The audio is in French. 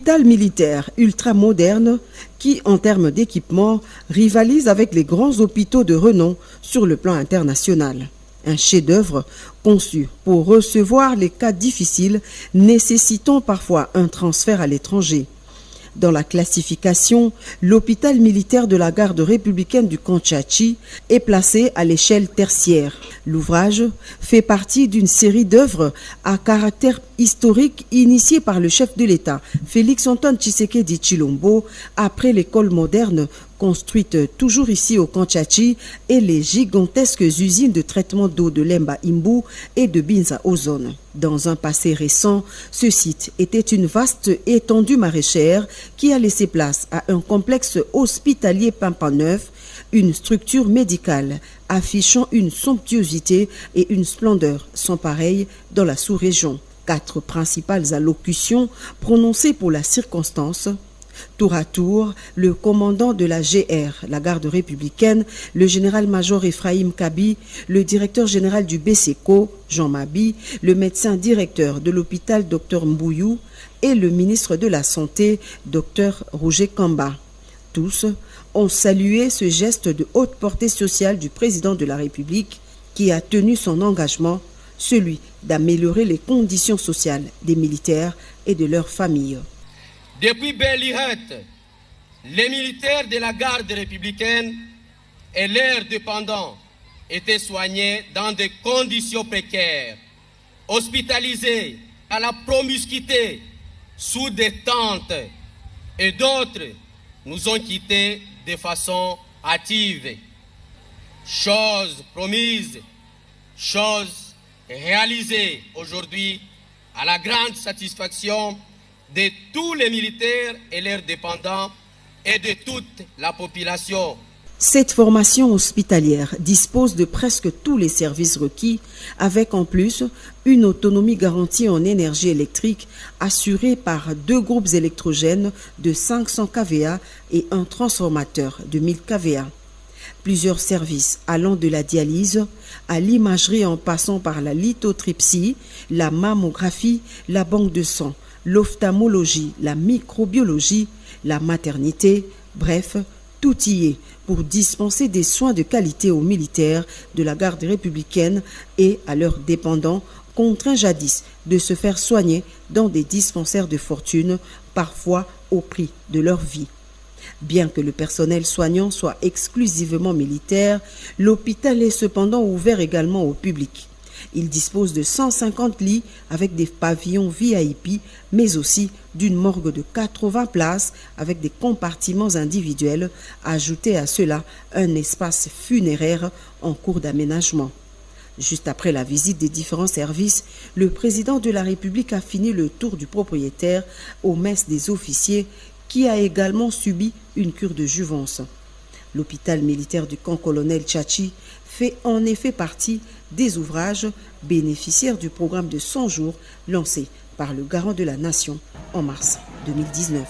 Hôpital militaire ultra-moderne qui, en termes d'équipement, rivalise avec les grands hôpitaux de renom sur le plan international. Un chef-d'œuvre conçu pour recevoir les cas difficiles nécessitant parfois un transfert à l'étranger. Dans la classification, l'hôpital militaire de la garde républicaine du Kantchachi est placé à l'échelle tertiaire. L'ouvrage fait partie d'une série d'œuvres à caractère historique initiée par le chef de l'État, Félix Antoine Tshisekedi Tshilombo, après l'école moderne construite toujours ici au Kantchachi et les gigantesques usines de traitement d'eau de Lemba Imbu et de Binza Ozone. Dans un passé récent, ce site était une vaste étendue maraîchère qui a laissé place à un complexe hospitalier pimpant neuf, une structure médicale affichant une somptuosité et une splendeur sans pareille dans la sous-région. 4 principales allocutions prononcées pour la circonstance. Tour à tour, le commandant de la GR, la garde républicaine, le général-major Ephraim Kabi, le directeur général du BCECO, Jean Mabi, le médecin directeur de l'hôpital Dr Mbouyou et le ministre de la Santé, Dr Roger Kamba. Tous ont salué ce geste de haute portée sociale du président de la République qui a tenu son engagement, celui d'améliorer les conditions sociales des militaires et de leurs familles. Depuis Belle Lurette, les militaires de la garde républicaine et leurs dépendants étaient soignés dans des conditions précaires, hospitalisés à la promiscuité, sous des tentes, et d'autres nous ont quittés de façon hâtive. Chose promise, chose réalisée aujourd'hui à la grande satisfaction de tous les militaires et leurs dépendants et de toute la population. Cette formation hospitalière dispose de presque tous les services requis, avec en plus une autonomie garantie en énergie électrique assurée par 2 groupes électrogènes de 500 kVA et un transformateur de 1000 kVA. Plusieurs services allant de la dialyse à l'imagerie en passant par la lithotripsie, la mammographie, la banque de sang, l'ophtalmologie, la microbiologie, la maternité, bref, tout y est pour dispenser des soins de qualité aux militaires de la garde républicaine et à leurs dépendants contraints jadis de se faire soigner dans des dispensaires de fortune, parfois au prix de leur vie. Bien que le personnel soignant soit exclusivement militaire, l'hôpital est cependant ouvert également au public. Il dispose de 150 lits avec des pavillons VIP, mais aussi d'une morgue de 80 places avec des compartiments individuels. Ajouté à cela un espace funéraire en cours d'aménagement. Juste après la visite des différents services, le président de la République a fini le tour du propriétaire aux messes des officiers qui a également subi une cure de jouvence. L'hôpital militaire du camp colonel Tchachi fait en effet partie des ouvrages bénéficiaires du programme de 100 jours lancé par le garant de la nation en mars 2019.